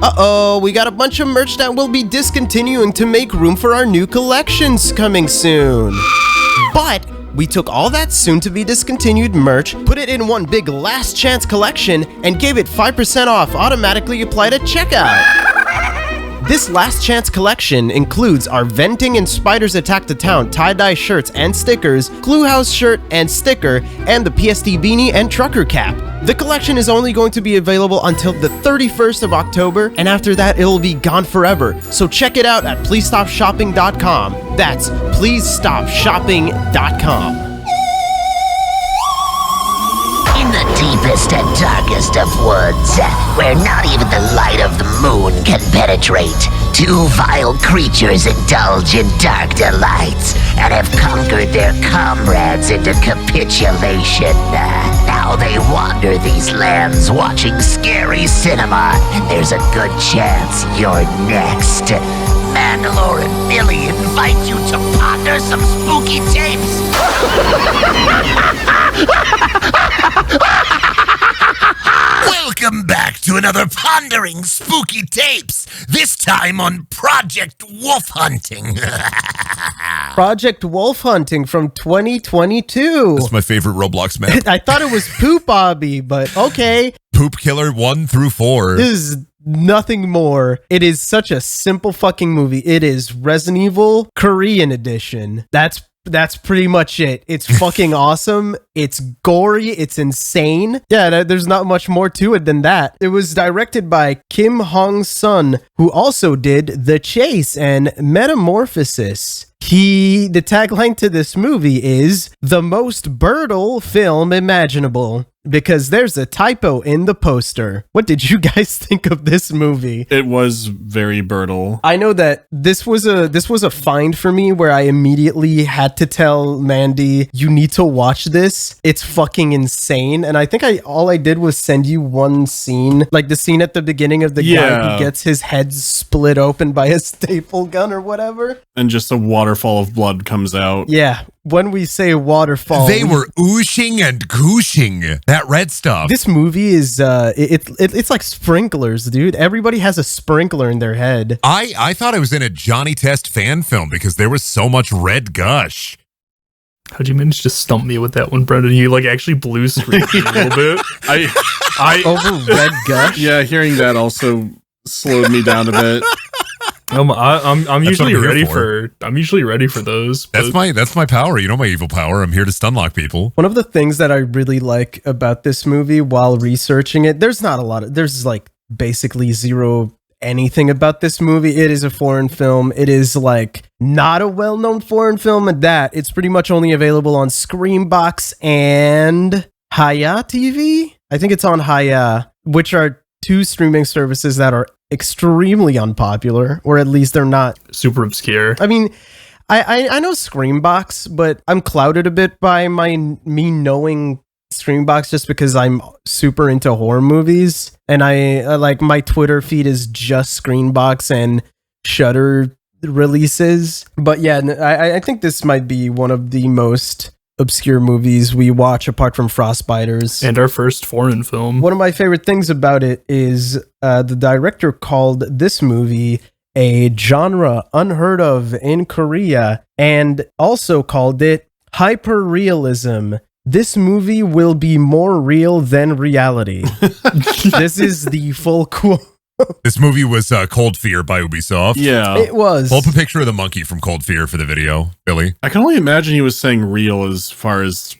Uh-oh, we got a bunch of merch that we'll be discontinuing to make room for our new collections coming soon. But we took all that soon-to-be discontinued merch, put it in one big last chance collection, and gave it 5% off automatically applied at checkout. This last chance collection includes our Venting and Spiders Attack the Town tie-dye shirts and stickers, Glue House shirt and sticker, and the PSD beanie and trucker cap. The collection is only going to be available until the 31st of October, and after that it'll be gone forever. So check it out at pleasestopshopping.com. That's pleasestopshopping.com. In the deepest and darkest of woods, where not even the light of the moon can penetrate, two vile creatures indulge in dark delights and have conquered their comrades into capitulation. Now they wander these lands watching scary cinema, and there's a good chance you're next. Mandalore and Billy invite you to ponder some spooky tapes. Welcome back to another Pondering Spooky Tapes, this time on Project Wolf Hunting. Project Wolf Hunting from 2022. That's my favorite Roblox map. I thought it was Poop Obby, but okay. Poop Killer 1 through 4. This is nothing more. It is such a simple fucking movie. It is Resident Evil Korean edition. That's pretty much it. It's fucking awesome. It's gory. It's insane. Yeah, there's not much more to it than that. It was directed by Kim Hong-sun, who also did The Chase and Metamorphosis. The tagline to this movie is the most brutal film imaginable, because there's a typo in the poster. What did you guys think of this movie? It was very brutal. I know that this was a find for me where I immediately had to tell Mandy, you need to watch this. It's fucking insane. And I think all I did was send you one scene, like the scene at the beginning of the guy who gets his head split open by a staple gun or whatever. And just a waterfall of blood comes out. Yeah. When we say waterfall, they were ooshing and gooshing that red stuff. This movie is it's like sprinklers, dude. Everybody has a sprinkler in their head. I thought I was in a Johnny Test fan film because there was so much red gush. How'd you manage to stump me with that one, Brendan? You like actually blue screened a little bit. I over red gush. Yeah, hearing that also slowed me down a bit. I'm usually ready for those. That's my power. You know my evil power. I'm here to stunlock people. One of the things that I really like about this movie while researching it, there's like basically zero anything about this movie. It is a foreign film. It is like not a well-known foreign film, and that it's pretty much only available on Screambox and Hi-Yah TV. I think it's on Hi-Yah, which are two streaming services that are extremely unpopular, or at least they're not super obscure. I mean, I know Screambox, but I'm clouded a bit by me knowing Screambox just because I'm super into horror movies, and I like my Twitter feed is just Screambox and Shudder releases. But yeah, I think this might be one of the most obscure movies we watch apart from Frostbiters. And our first foreign film. One of my favorite things about it is the director called this movie a genre unheard of in Korea, and also called it hyper-realism. This movie will be more real than reality. This is the full quote. This movie was Cold Fear by Ubisoft. Yeah. It was. Pull up a picture of the monkey from Cold Fear for the video, Billy. I can only imagine he was saying real as far as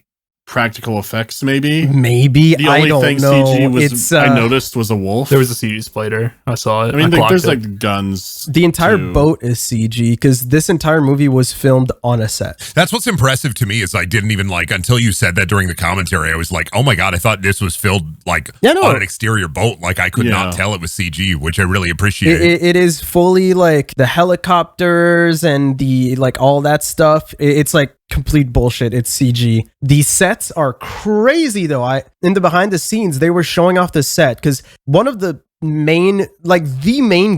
practical effects, maybe. Maybe. The only thing know. CG was I noticed was a wolf. There was a CG spider. I saw it. I mean, there's like guns. The entire boat is CG because this entire movie was filmed on a set. That's what's impressive to me is I didn't even until you said that during the commentary, I was like, oh my God, I thought this was filmed on an exterior boat. Like I could not tell it was CG, which I really appreciate. It is fully like the helicopters and the all that stuff. It's like complete bullshit. It's CG. The sets are crazy though. In the behind the scenes, they were showing off the set because one of the main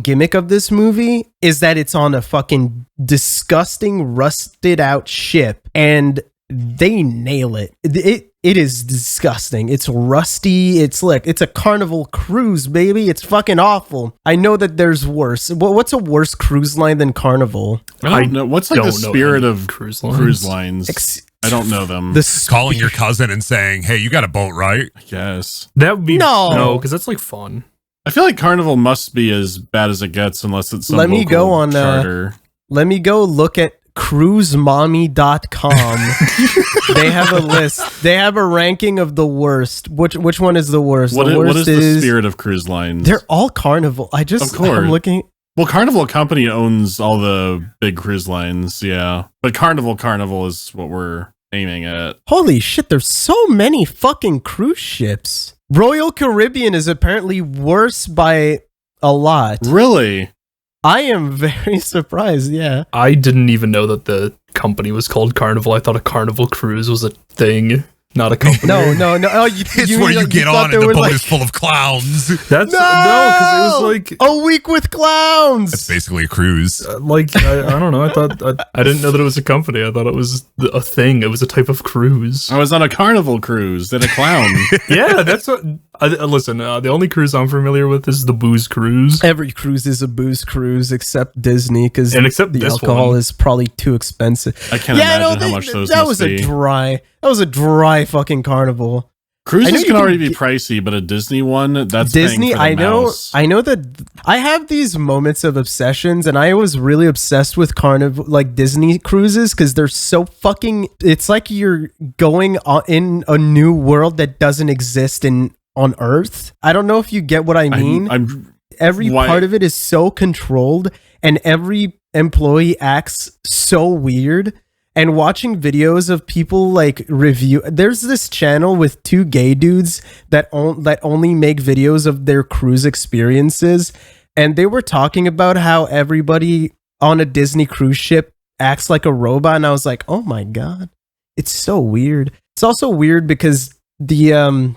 gimmick of this movie is that it's on a fucking disgusting rusted out ship, and they nail it. It is disgusting. It's rusty. It's a Carnival cruise, baby. It's fucking awful. I know that there's worse. What's a worse cruise line than Carnival? I don't know. What's like the spirit of cruise lines? I don't know them. Calling your cousin and saying, hey, you got a boat, right? I guess. That would be no, because that's like fun. I feel like Carnival must be as bad as it gets unless it's some Let me go on charter. Let me go look at cruisemommy.com. They have a list. They have a ranking of the worst. Which one is the worst? What is the spirit of cruise lines? They're all Carnival. Of course. I'm looking. Well, Carnival Company owns all the big cruise lines, yeah. But Carnival is what we're aiming at. Holy shit, there's so many fucking cruise ships. Royal Caribbean is apparently worse by a lot. Really? I am very surprised, yeah. I didn't even know that the company was called Carnival. I thought a Carnival cruise was a thing, not a company. No. Oh, it's where you get on and the boat is full of clowns. That's because it was like a week with clowns. That's basically a cruise. I don't know. I thought I didn't know that it was a company. I thought it was a thing. It was a type of cruise. I was on a Carnival cruise. Then a clown. Yeah, that's what. Listen, the only cruise I'm familiar with is the booze cruise. Every cruise is a booze cruise except Disney, because the alcohol is probably too expensive. I can't imagine how much those must be. That was a dry fucking Carnival. Cruises can already be pricey, but a Disney one, that's Disney. I know that I have these moments of obsessions, and I was really obsessed with Carnival, like Disney cruises, because they're so fucking. It's like you're going in a new world that doesn't exist on Earth. I don't know if you get what I mean. Every part of it is so controlled, and every employee acts so weird. And watching videos of people like review, there's this channel with two gay dudes that only make videos of their cruise experiences, and they were talking about how everybody on a Disney cruise ship acts like a robot, and I was like, oh my god, it's so weird. It's also weird because the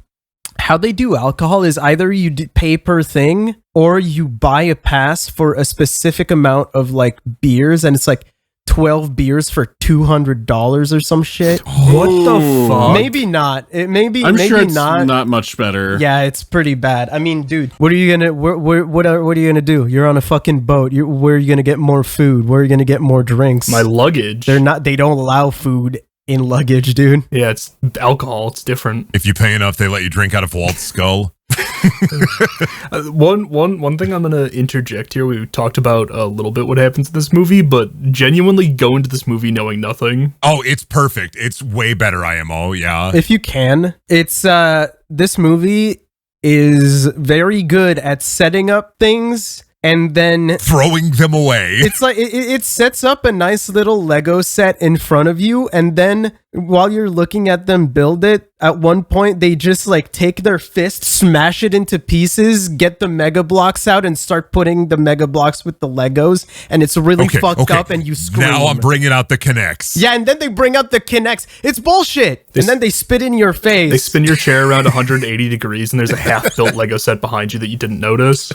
how they do alcohol is either you pay per thing or you buy a pass for a specific amount of like beers, and it's like 12 beers for $200 or some shit. What the fuck? Maybe not. I'm sure it's not much better. Yeah, it's pretty bad. I mean, dude, what are you gonna what are you gonna do? You're on a fucking boat. Where are you gonna get more food? Where are you gonna get more drinks? My luggage. They don't allow food in luggage, dude. Yeah, it's alcohol. It's different. If you pay enough, they let you drink out of Walt's skull. One thing I'm gonna interject here. We talked about a little bit what happens in this movie, but genuinely go into this movie knowing nothing. Oh, it's perfect. It's way better IMO. Yeah, if you can, it's this movie is very good at setting up things and then throwing them away. It's like it sets up a nice little Lego set in front of you, and then while you're looking at them build it, at one point they just like take their fist, smash it into pieces, get the Mega Blocks out, and start putting the Mega Blocks with the Legos, and it's really fucked up, and you scream. Now I'm bringing out the Kinects. Yeah, and then they bring out the Kinects. It's bullshit. And then they spit in your face. They spin your chair around 180 degrees, and there's a half-built Lego set behind you that you didn't notice.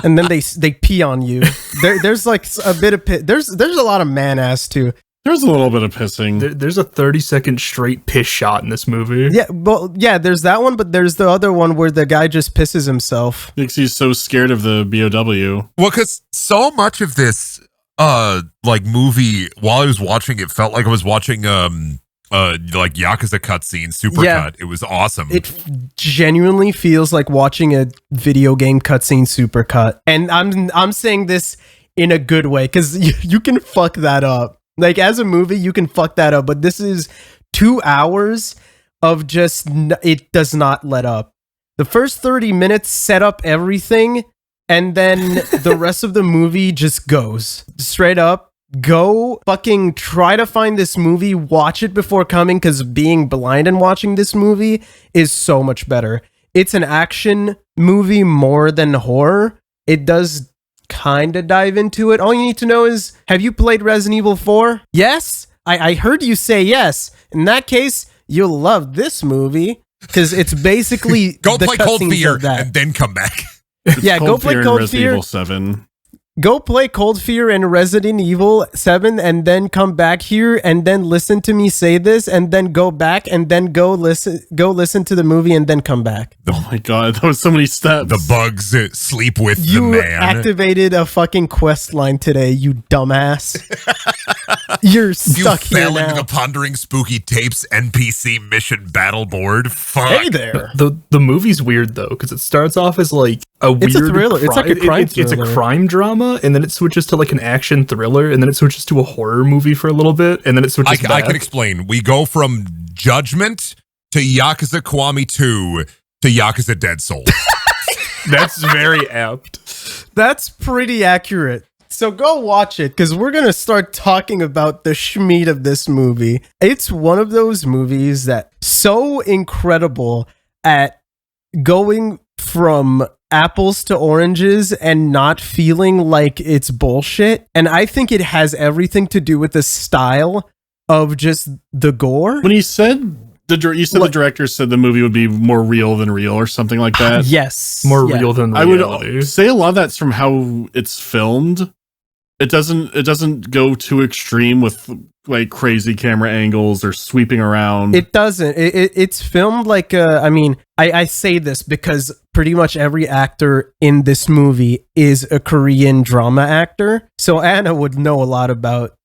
And then they pee on you. There's like a bit of there's a lot of man ass too. There's a little bit of pissing. There's a 30-second straight piss shot in this movie. Yeah, well, yeah, there's that one, but there's the other one where the guy just pisses himself because he's so scared of the BOW. Well, because so much of this like movie, while I was watching, it felt like I was watching like Yakuza cutscene, supercut. It was awesome. It genuinely feels like watching a video game cutscene supercut, and I'm saying this in a good way because you can fuck that up. Like as a movie, you can fuck that up, but this is 2 hours of just it does not let up. The first 30 minutes set up everything, and then the rest of the movie just goes straight up. Go fucking try to find this movie, watch it before coming, because being blind and watching this movie is so much better. It's an action movie more than horror. It does kind of dive into it. All you need to know is, have you played Resident Evil 4? Yes? I heard you say yes. In that case, you'll love this movie, because it's basically go play Cold Fear and then come back. Yeah, go play Cold Fear. Evil 7. Go play Cold Fear and Resident Evil 7 and then come back here and then listen to me say this and then go back and then go listen to the movie and then come back. Oh my god, that was so many steps. The bugs sleep with you the man. Activated a fucking quest line today, you dumbass. You're stuck you here fell now. into the Pondering Spooky Tapes NPC mission battle board. Fuck. Hey there. The movie's weird though, because it starts off as like a weird thriller. It's like a crime It's a thriller. crime drama, and then it switches to like an action thriller, and then it switches to a horror movie for a little bit, and then it switches back. I can explain. We go from Judgment to Yakuza Kiwami 2 to Yakuza Dead Souls. That's very apt. That's pretty accurate. So go watch it, because we're going to start talking about the schmeat of this movie. It's one of those movies that's so incredible at going from apples to oranges and not feeling like it's bullshit. And I think it has everything to do with the style of just the gore. When he said the director said the movie would be more real than real or something like that. Yes. More real than reality. I would say a lot of that's from how it's filmed. It doesn't go too extreme with like crazy camera angles or sweeping around. It doesn't. It's filmed like I say this because pretty much every actor in this movie is a Korean drama actor. So Anna would know a lot about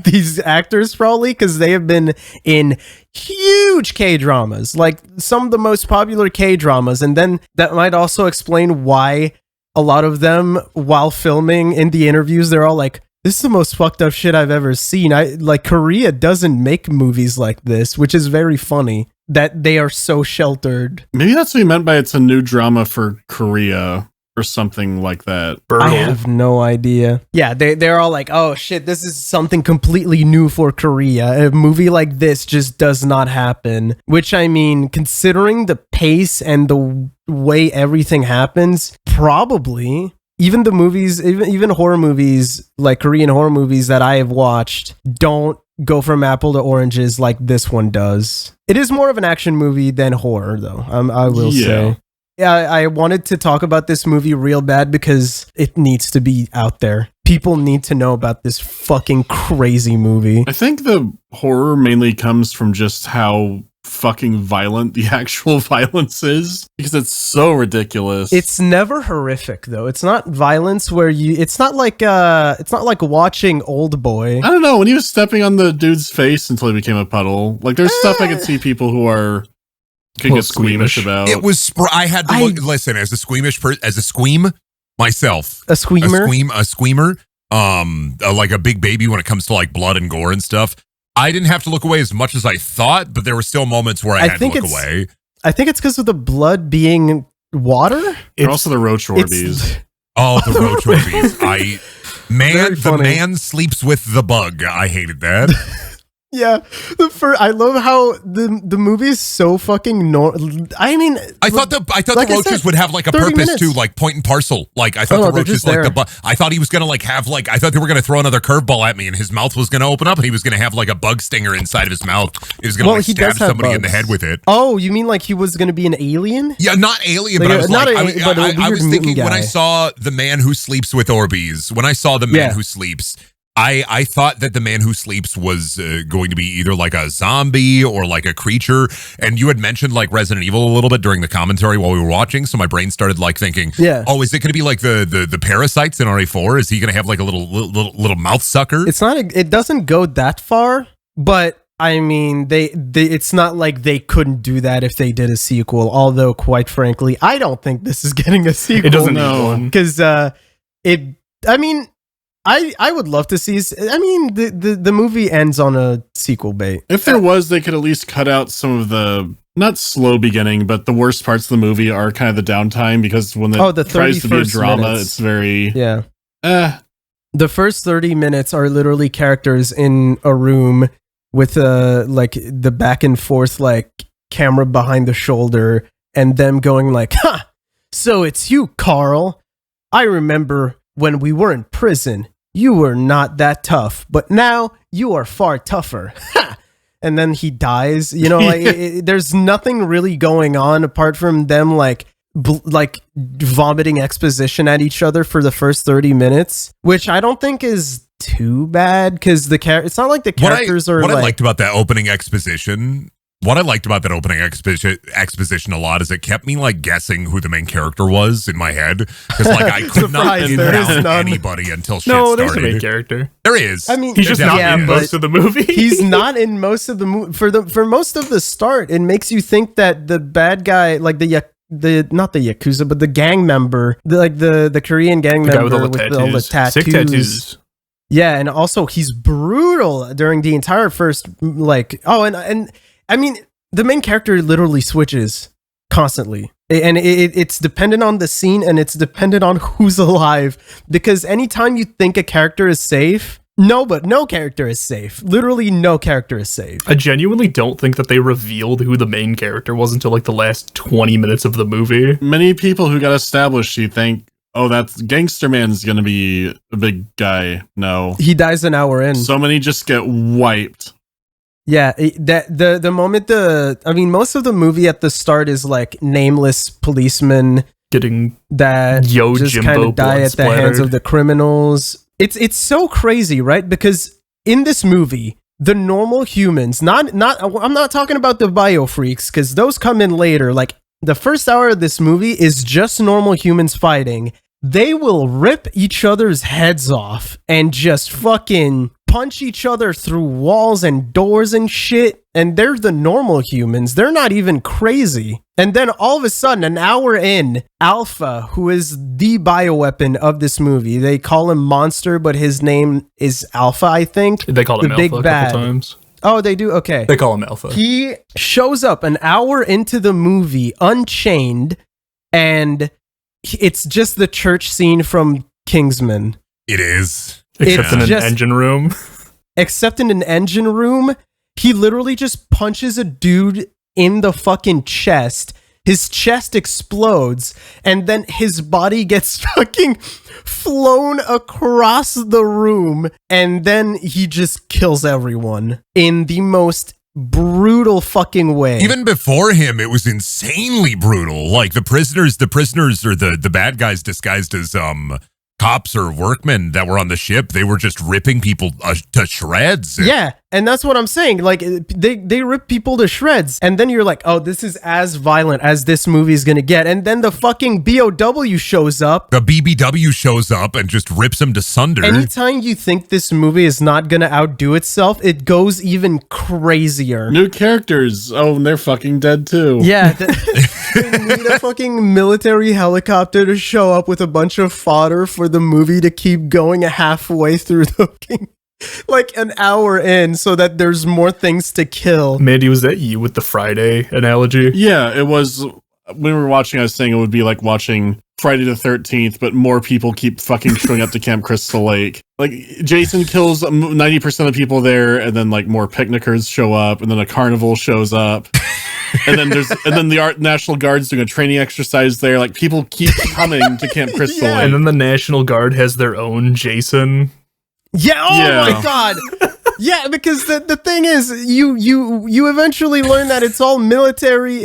these actors probably, because they have been in huge K-dramas, like some of the most popular K-dramas. And then that might also explain why a lot of them, while filming in the interviews, they're all like, this is the most fucked up shit I've ever seen. Korea doesn't make movies like this, which is very funny that they are so sheltered. Maybe that's what he meant by it's a new drama for Korea or something like that. I have no idea. Yeah, they're all like, oh shit, this is something completely new for Korea. A movie like this just does not happen. Which, I mean, considering the pace and the way everything happens, probably even the movies, even horror movies, like Korean horror movies that I have watched, don't go from apple to oranges like this one does. It is more of an action movie than horror, though. I will say. Yeah, I wanted to talk about this movie real bad because it needs to be out there. People need to know about this fucking crazy movie. I think the horror mainly comes from just how fucking violent the actual violence is, because it's so ridiculous. It's never horrific though. It's not violence where it's not like watching Old Boy. I don't know, when he was stepping on the dude's face until he became a puddle, like there's stuff I could see people who could get squeamish about. It was I had to listen as a squeam myself. A squeamer? A squeamer. Like a big baby when it comes to like blood and gore and stuff. I didn't have to look away as much as I thought, but there were still moments where I had to look away. I think it's because of the blood being water. And also the roach orbeez. Oh, the roach orbeez. The man sleeps with the bug. I hated that. Yeah, I love how the movie is so fucking I mean, I thought the roaches would have like a purpose minutes. too, like point and parcel. Like I thought the roaches like I thought he was gonna like have like I thought they were gonna throw another curveball at me and his mouth was gonna open up and he was gonna have like a bug stinger inside of his mouth. He was gonna stab somebody in the head with it. Oh, you mean like he was gonna be an alien? Yeah, not alien, but I was thinking when I saw the man who sleeps with orbeez, when I saw the man who sleeps. I thought that the man who sleeps was going to be either like a zombie or like a creature. And you had mentioned like Resident Evil a little bit during the commentary while we were watching. So my brain started like thinking, oh, is it going to be like the parasites in RE4? Is he going to have like a little mouth sucker? It doesn't go that far, but I mean, it's not like they couldn't do that if they did a sequel. Although, quite frankly, I don't think this is getting a sequel. It doesn't need one. Because I would love to see. I mean, the movie ends on a sequel bait. If there was, they could at least cut out some of the not slow beginning, but the worst parts of the movie are kind of the downtime, because when it tries to be a drama, it's very The first 30 minutes are literally characters in a room with like the back and forth like camera behind the shoulder and them going like, "Ha! So it's you, Carl. I remember when we were in prison, you were not that tough, but now you are far tougher." And then he dies. You know, like there's nothing really going on apart from them like like vomiting exposition at each other for the first 30 minutes, which I don't think is too bad because it's not like the characters are. What I liked about that opening exposition. What I liked about that opening exposition a lot is it kept me like guessing who the main character was in my head because like I could not pin down anybody until shit started. There's a main character. There is. I mean, he's just not in most of the movie. He's not in most of the movie. For most of the start, it makes you think that the bad guy, like the not the Yakuza, but the gang member, the Korean gang member with all the tattoos. Sick tattoos. Yeah, and also he's brutal during the entire first and I mean, the main character literally switches constantly. And it's dependent on the scene and it's dependent on who's alive. Because anytime you think a character is safe, no character is safe. Literally no character is safe. I genuinely don't think that they revealed who the main character was until like the last 20 minutes of the movie. Many people who got established, you think, oh, that's Gangster Man's gonna be a big guy. No. He dies an hour in. So many just get wiped. Yeah, the moment most of the movie at the start is like nameless policemen getting that just kind of die at the hands of the criminals. It's so crazy, right? Because in this movie, the normal humans, I'm not talking about the bio freaks because those come in later. Like the first hour of this movie is just normal humans fighting. They will rip each other's heads off and just fucking punch each other through walls and doors and shit. And they're the normal humans. They're not even crazy. And then all of a sudden, an hour in, Alpha, who is the bioweapon of this movie, they call him Monster, but his name is Alpha, I think. They call him Alpha a couple times. Oh, they do? Okay. They call him Alpha. He shows up an hour into the movie, unchained, and it's just the church scene from Kingsman. It is. Except in an engine room. Except in an engine room, he literally just punches a dude in the fucking chest. His chest explodes, and then his body gets fucking flown across the room, and then he just kills everyone in the most brutal fucking way. Even before him, it was insanely brutal. Like the prisoners or the bad guys disguised as cops or workmen that were on the ship, they were just ripping people to shreds. Yeah, and that's what I'm saying. Like they rip people to shreds, and then you're like, oh, this is as violent as this movie is gonna get. And then the fucking BOW shows up. The BBW shows up and just rips them to sunder. Anytime you think this movie is not gonna outdo itself, it goes even crazier. New characters. Oh, and they're fucking dead too. Yeah. They need a fucking military helicopter to show up with a bunch of fodder for the movie to keep going halfway through the like an hour in so that there's more things to kill. Mandy, was that you with the Friday analogy? Yeah, it was. When we were watching, I was saying it would be like watching Friday the 13th, but more people keep fucking showing up to Camp Crystal Lake. Like, Jason kills 90% of people there, and then like more picnickers show up, and then a carnival shows up. And then the National Guard's doing a training exercise there. Like, people keep coming to Camp Crystal Lake. And then the National Guard has their own Jason. Yeah, my god. Yeah, because the thing is, you eventually learn that it's all military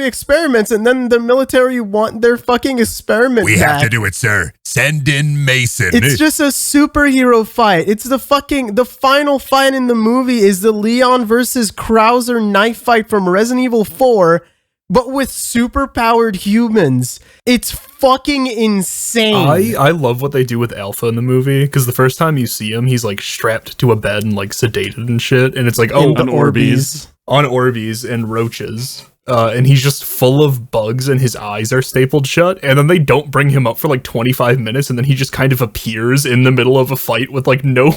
experiments, and then the military want their fucking experiment We back. have to do it, sir. Send in Mason. It's just a superhero fight. It's the final fight in the movie is the Leon versus Krauser knife fight from Resident Evil 4, but with super-powered humans. It's fucking insane. I love what they do with Alpha in the movie, because the first time you see him, he's like strapped to a bed and like sedated and shit, and it's like, oh, on Orbeez and roaches. And he's just full of bugs and his eyes are stapled shut, and then they don't bring him up for like 25 minutes, and then he just kind of appears in the middle of a fight with like no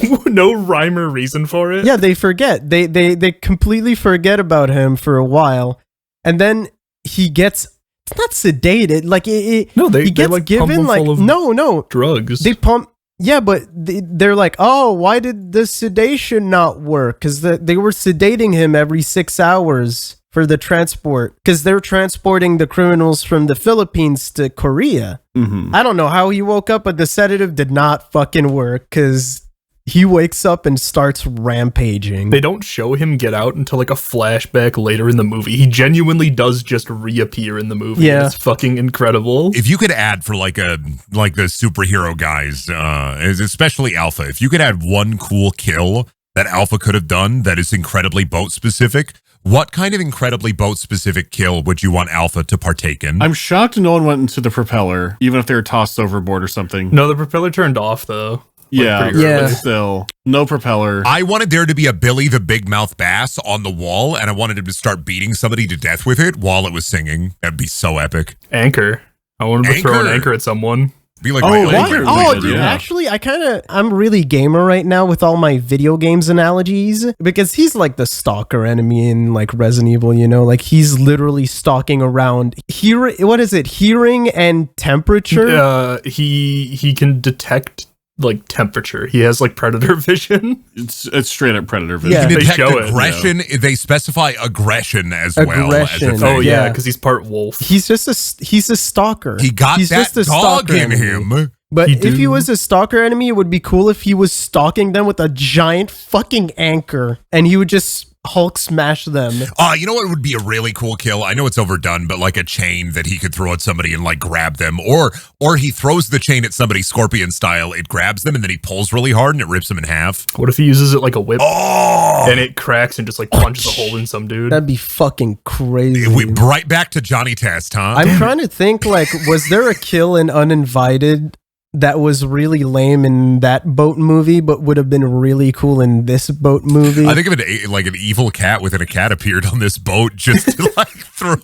rhyme or reason for it. Yeah, they forget. They completely forget about him for a while, and then he gets... It's not sedated. Like he gets like given like no drugs. They pump. Yeah, but they're like, oh, why did the sedation not work? Because they were sedating him every 6 hours for the transport. Because they're transporting the criminals from the Philippines to Korea. Mm-hmm. I don't know how he woke up, but the sedative did not fucking work. Because he wakes up and starts rampaging. They don't show him get out until like a flashback later in the movie. He genuinely does just reappear in the movie. Yeah. It's fucking incredible. If you could add for like the superhero guys, especially Alpha, if you could add one cool kill that Alpha could have done that is incredibly boat specific, what kind of incredibly boat specific kill would you want Alpha to partake in? I'm shocked no one went into the propeller, even if they were tossed overboard or something. No, the propeller turned off though. Yeah, Yeah. Still, no propeller. I wanted there to be a Billy the Big Mouth Bass on the wall, and I wanted him to start beating somebody to death with it while it was singing. That'd be so epic. Anchor. I wanted to throw an anchor at someone. Be like, Oh, my what? anchor. Oh, Good, dude, yeah. actually, I'm really gamer right now with all my video games analogies, because he's like the stalker enemy in like Resident Evil, you know, like he's literally stalking around. Hearing and temperature? He can detect like temperature. He has like predator vision. It's straight up predator vision. Yeah. You can They detect show it, aggression. They specify aggression as well. Aggression. As a thing. Oh yeah, Yeah. because he's part wolf. He's a stalker. He got he's that dog stalker in enemy. him. But He if he do. was a stalker enemy, it would be cool if he was stalking them with a giant fucking anchor and he would just Hulk smash them. You know what would be a really cool kill? I know it's overdone, but like a chain that he could throw at somebody and like grab them, or he throws the chain at somebody Scorpion style. It grabs them and then he pulls really hard and it rips them in half. What if he uses it like a whip Oh, and it cracks and just like punches a hole in some dude? That'd be fucking crazy. right back to Johnny Test, huh? I'm trying to think, like, was there a kill in Uninvited that was really lame in that boat movie, but would have been really cool in this boat movie? I think of it like an evil cat within a cat appeared on this boat just to like throw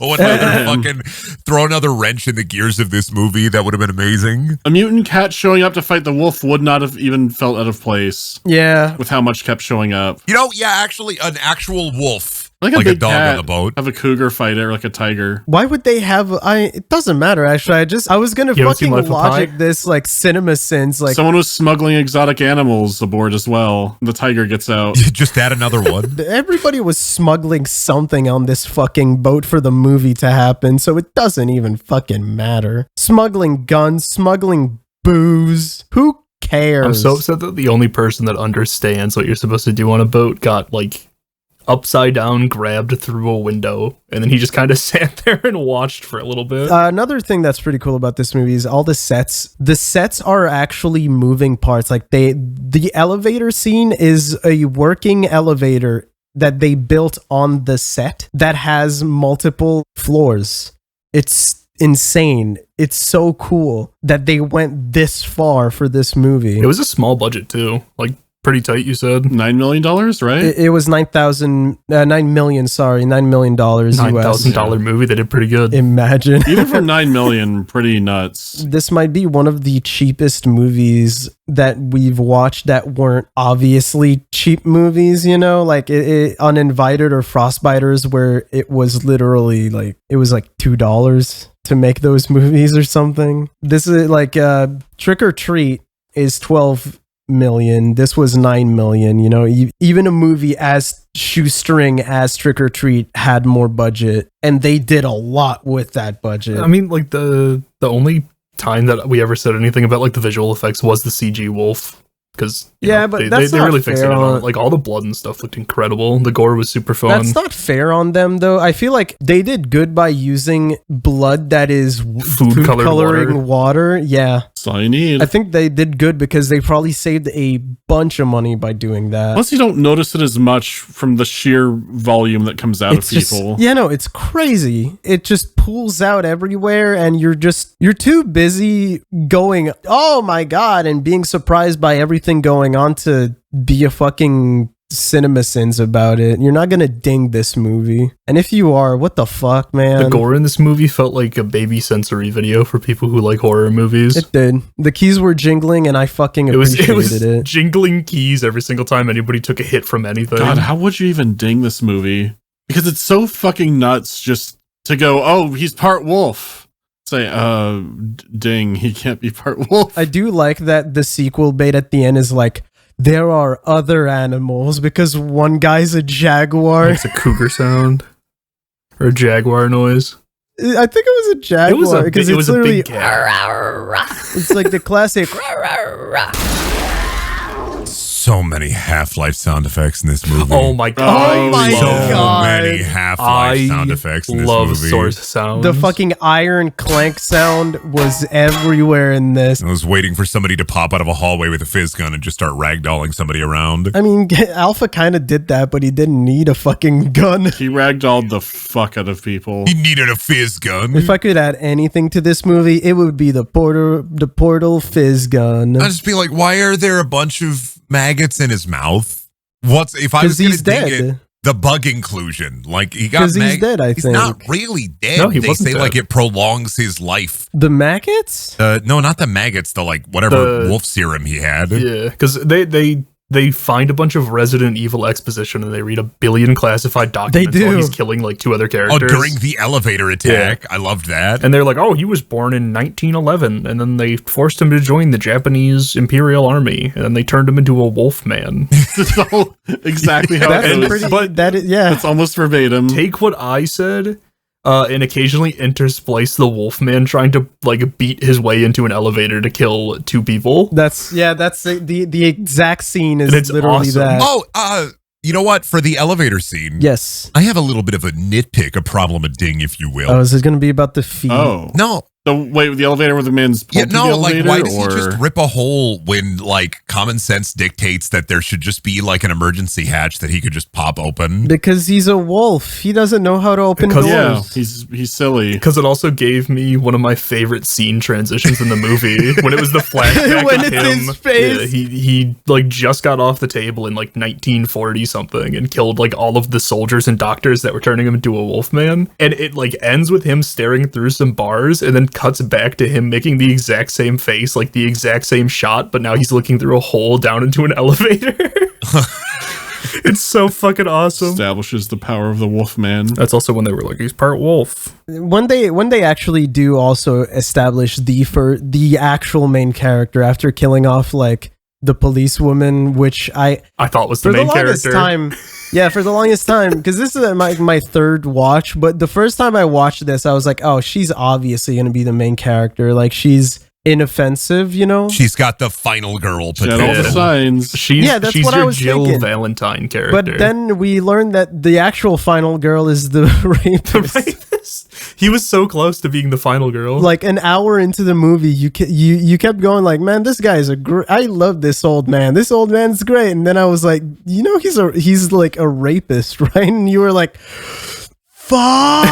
another wrench in the gears of this movie. That would have been amazing. A mutant cat showing up to fight the wolf would not have even felt out of place Yeah. with how much kept showing up. You know, yeah, actually, an actual wolf, Like like a big dog cat, on the boat. have a cougar fight it, or like a tiger. Why would they have? It doesn't matter. Actually, I was gonna You haven't seen fucking Life of Pi? logic this like cinema sins. Like Someone was smuggling exotic animals aboard as well. The tiger gets out. Just add another one. everybody was smuggling something on this fucking boat for the movie to happen, so it doesn't even fucking matter. Smuggling guns, smuggling booze. Who cares? I'm so upset that the only person that understands what you're supposed to do on a boat got like upside down grabbed through a window, and then he just kind of sat there and watched for a little bit. Another thing that's pretty cool about this movie is all the sets. The sets are actually moving parts. Like the elevator scene is a working elevator that they built on the set that has multiple floors. It's insane. It's so cool that they went this far for this movie. It was a small budget too, like pretty tight. You said $9 million, right? It was $9 million. Sorry, $9 million US. $9,000 movie. They did pretty good. Imagine. Even for $9 million, pretty nuts. This might be one of the cheapest movies that we've watched that weren't obviously cheap movies, you know, like Uninvited or Frostbiters, where it was literally like, it was like $2 to make those movies or something. This is like Trick or Treat is 12 million. This was 9 million. You know, even a movie as shoestring as Trick or Treat had more budget, and they did a lot with that budget. I mean, like the only time that we ever said anything about like the visual effects was the CG wolf, because but they that's not really fixed it fair on on- like all the blood and stuff looked incredible. The gore was super fun. That's not fair on them, though. I feel like they did good by using blood that is food colored coloring water. Yeah. That's all you need. I think they did good because they probably saved a bunch of money by doing that. Plus, you don't notice it as much from the sheer volume that comes out of people. It's crazy. It just pools out everywhere, and you're too busy going, oh my god, and being surprised by everything going on to be a fucking CinemaSins about it. You're not gonna ding this movie, and if you are, what the fuck, man? The gore in this movie felt like a baby sensory video for people who like horror movies. It did. The keys were jingling, and I fucking It was appreciated it. jingling keys every single time anybody took a hit from anything. God, how would you even ding this movie? Because it's so fucking nuts just to go, oh, he's part wolf. Say, ding, he can't be part wolf. I do like that the sequel bait at the end is like, there are other animals, because one guy's a jaguar. It's a cougar sound or a jaguar noise. I think it was a jaguar because it it's was a literally big cat. it's like the classic. So many Half-Life sound effects in this movie. Oh my god! Oh my god! So many Half-Life sound effects in this movie. Love source sounds. The fucking iron clank sound was everywhere in this. I was waiting for somebody to pop out of a hallway with a fizz gun and just start ragdolling somebody around. I mean, Alpha kind of did that, but he didn't need a fucking gun. He ragdolled the fuck out of people. He needed a fizz gun. If I could add anything to this movie, it would be the portal fizz gun. I'd just be like, why are there a bunch of maggots in his mouth? What's if I was going to dig it? The bug inclusion, like he got he's dead. I think he's not really dead. No, he they wasn't say dead. like it prolongs his life. The maggots? No, not the maggots. The like whatever wolf serum he had. Yeah, because they find a bunch of Resident Evil exposition and they read a billion classified documents while he's killing like 2 other characters. Oh, during the elevator attack. Yeah. I loved that. And they're like, oh, he was born in 1911. And then they forced him to join the Japanese Imperial Army. And then they turned him into a wolf man. Exactly how it goes. That's almost verbatim. Take what I said and occasionally intersplice the Wolfman trying to like beat his way into an elevator to kill 2 people. That's the exact scene is literally awesome. that. Oh, you know what? For the elevator scene, yes, I have a little bit of a nitpick, a problem, a ding, if you will. Oh, is it going to be about the feet? Oh no. The elevator where the man's pulled no, the elevator, like why does he just rip a hole when like common sense dictates that there should just be like an emergency hatch that he could just pop open? Because he's a wolf. He doesn't know how to open doors. Yeah, he's silly. Because it also gave me one of my favorite scene transitions in the movie when it was the flashback when of it's him. his face. Yeah, he like just got off the table in like 1940 something and killed like all of the soldiers and doctors that were turning him into a wolfman. And it like ends with him staring through some bars and then cuts back to him making the exact same face, like the exact same shot, but now he's looking through a hole down into an elevator. It's so fucking awesome. Establishes the power of the Wolfman. That's also when they were like, he's part wolf. When they actually do also establish the actual main character after killing off like the policewoman, which I thought was the main character. For the longest time, because this is my third watch, but the first time I watched this, I was like, oh, she's obviously going to be the main character. Like, she's inoffensive, you know? She's got the final girl potential. All the signs. She's what I was Jill thinking. Valentine character. But then we learned that the actual final girl is the rapist. He was so close to being the final girl. Like an hour into the movie, you kept going like, man, this guy's I love this old man. This old man's great. And then I was like, you know, he's like a rapist, right? And you were like, fuck.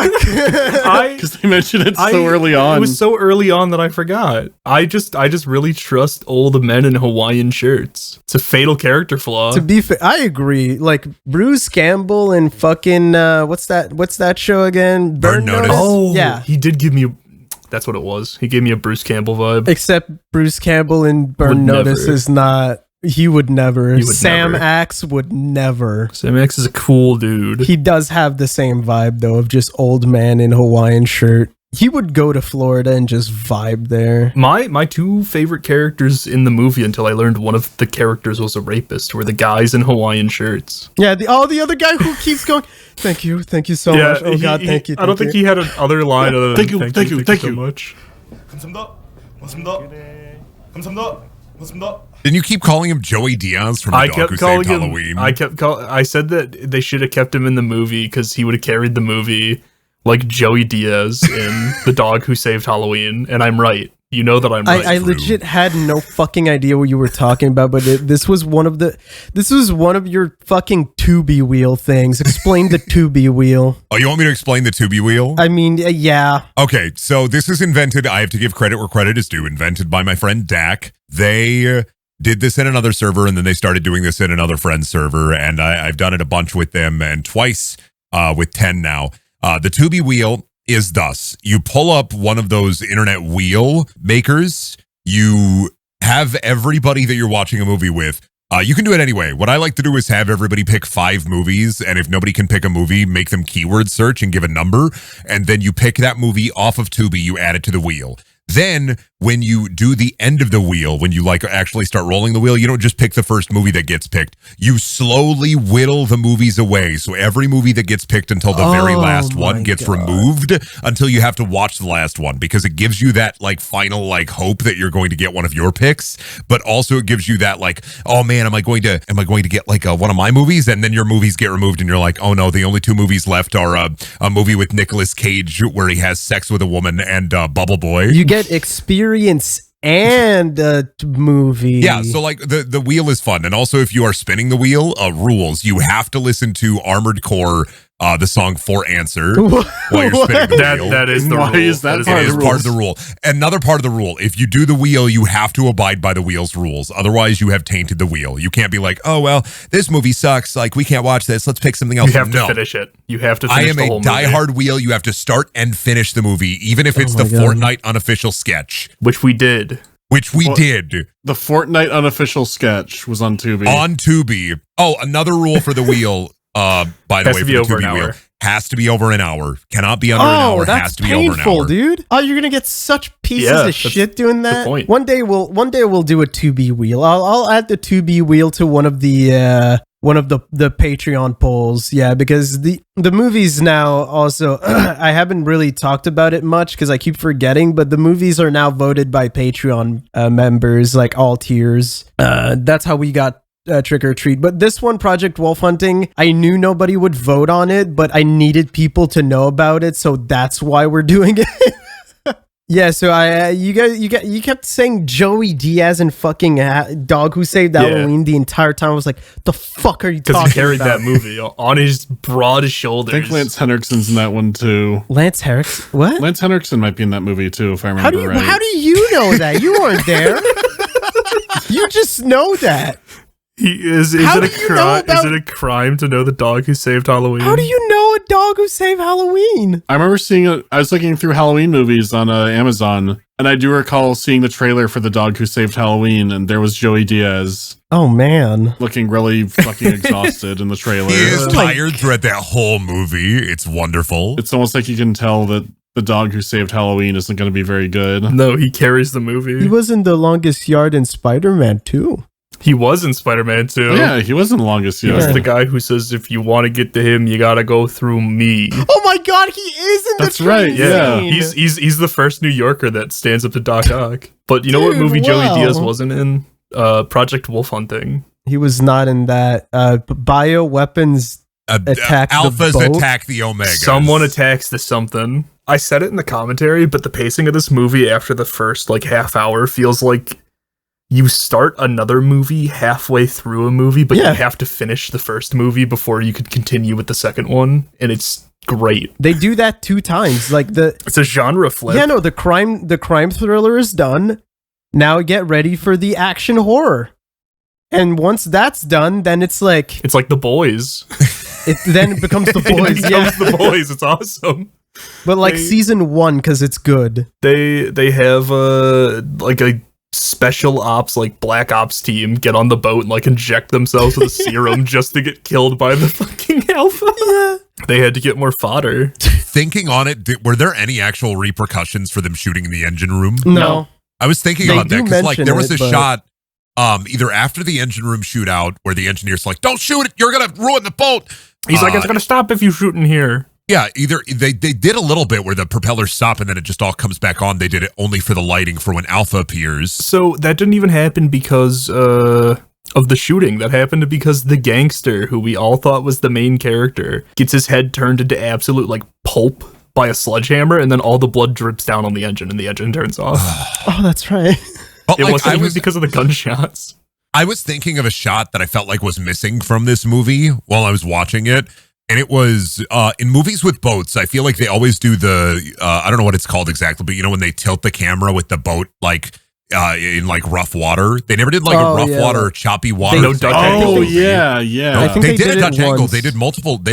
Because they mentioned it so early on. It was so early on that I forgot. I just really trust old men in Hawaiian shirts. It's a fatal character flaw. To be fair, I agree. Like Bruce Campbell and fucking what's that show again? Burn Notice. Oh, yeah. He did give me. That's what it was. He gave me a Bruce Campbell vibe. Except Bruce Campbell in Burn Notice is not. He would never. Sam Axe would never. Sam Axe is a cool dude. He does have the same vibe though of just old man in Hawaiian shirt. He would go to Florida and just vibe there. My 2 favorite characters in the movie until I learned one of the characters was a rapist were the guys in Hawaiian shirts. Yeah, the other guy who keeps going, thank you so much. Oh God, thank you. I don't think he had another line other than thank you so much. Didn't you keep calling him Joey Diaz from The Dog Who Saved Halloween? I said that they should have kept him in the movie because he would have carried the movie like Joey Diaz in The Dog Who Saved Halloween, and I'm right. You know that I'm right. I legit had no fucking idea what you were talking about, but this was one of your fucking Tuby wheel things. Explain the Tuby wheel. Oh, you want me to explain the Tuby wheel? I mean, yeah. Okay, so this is invented. I have to give credit where credit is due. Invented by my friend Dak. They did this in another server, and then they started doing this in another friend's server, and I've done it a bunch with them, and twice with 10 now. The Tuby wheel is thus. You pull up one of those internet wheel makers. You have everybody that you're watching a movie with. You can do it anyway. What I like to do is have everybody pick 5 movies, and if nobody can pick a movie, make them keyword search and give a number, and then you pick that movie off of Tuby, you add it to the wheel. Then when you do the end of the wheel, when you like actually start rolling the wheel, you don't just pick the first movie that gets picked. You slowly whittle the movies away. So every movie that gets picked until the very last one gets removed until you have to watch the last one, because it gives you that like final like hope that you're going to get one of your picks, but also it gives you that like, oh man, am I going to get like one of my movies? And then your movies get removed and you're like, oh no, the only two movies left are a movie with Nicolas Cage where he has sex with a woman and Bubble Boy. You get experience and a movie. Yeah, so like the wheel is fun. And also if you are spinning the wheel, rules, you have to listen to Armored Core, the song For Answer while you're spinning the wheel. That is the rule. Is that part of the rule. Another part of the rule, if you do the wheel, you have to abide by the wheel's rules. Otherwise, you have tainted the wheel. You can't be like, oh, well, this movie sucks. Like, we can't watch this. Let's pick something else. You have to finish it. You have to finish the whole movie. I am a diehard wheel. You have to start and finish the movie, even if it's the Fortnite unofficial sketch. Which we did. The Fortnite unofficial sketch was on Tuby. On Tuby. Oh, another rule for the wheel. By the way, for the Tuby wheel, has to be over an hour. Cannot be under an hour. Has to be over an hour. Dude. Oh, you're gonna get such pieces of shit doing that. One day we'll do a Tuby wheel. I'll add the Tuby wheel to one of the Patreon polls. Yeah, because the movies now also I haven't really talked about it much because I keep forgetting, but the movies are now voted by Patreon members, like all tiers. That's how we got Trick or Treat. But this one, Project Wolf Hunting, I knew nobody would vote on it, but I needed people to know about it, so that's why we're doing it. Yeah, so you kept saying Joey Diaz and fucking Dog Who Saved Halloween the entire time. I was like, the fuck are you talking about? Because he carried that movie on his broad shoulders. I think Lance Henriksen's in that one too. Lance Henriksen? What? Lance Henriksen might be in that movie too, if I remember right. How do you know that? You weren't there. You just know that. Is it a crime to know the dog who saved Halloween? How do you know a dog who saved Halloween? I remember seeing it. I was looking through Halloween movies on Amazon, and I do recall seeing the trailer for the dog who saved Halloween, and there was Joey Diaz. Oh man, looking really fucking exhausted in the trailer. He is tired throughout that whole movie. It's wonderful. It's almost like you can tell that the dog who saved Halloween isn't going to be very good. No, he carries the movie. He was in The Longest Yard in Spider-Man 2. He was in Spider-Man 2. Yeah, he was in The Longest Yard. He's the guy who says, if you want to get to him, you gotta go through me. Oh my god, he is in That's right, yeah. He's the first New Yorker that stands up to Doc Ock. But you know what movie Joey Diaz wasn't in? Project Wolf Hunting. He was not in that. Bioweapons attack Alphas the boat. attack the Omegas. Someone attacks the something. I said it in the commentary, but the pacing of this movie after the first half hour feels like you start another movie halfway through a movie, but you have to finish the first movie before you could continue with the second one, and it's great. They do that 2 times. It's a genre flip. Yeah, no, the crime thriller is done. Now get ready for the action horror. And once that's done, then it's like The Boys. Then it becomes The Boys. The Boys. It's awesome. But season 1 because it's good. They have a special ops black ops team get on the boat and inject themselves with a serum just to get killed by the fucking alpha. Yeah. They had to get more fodder. Thinking on it, were there any actual repercussions for them shooting in the engine room? No. I was thinking about that because there was a shot either after the engine room shootout where the engineer's like, don't shoot it, you're gonna ruin the boat. He's like, it's gonna stop if you shoot in here. Yeah, either they did a little bit where the propellers stop and then it just all comes back on. They did it only for the lighting for when Alpha appears. So that didn't even happen because of the shooting. That happened because the gangster, who we all thought was the main character, gets his head turned into absolute pulp by a sledgehammer, and then all the blood drips down on the engine and the engine turns off. Oh, that's right. But it wasn't even because of the gunshots. I was thinking of a shot that I felt like was missing from this movie while I was watching it. And it was in movies with boats, I feel like they always do the I don't know what it's called exactly, but when they tilt the camera with the boat in rough water. They never did rough water or choppy water. No Dutch angle. Oh yeah. I think they did a Dutch angle. Once. They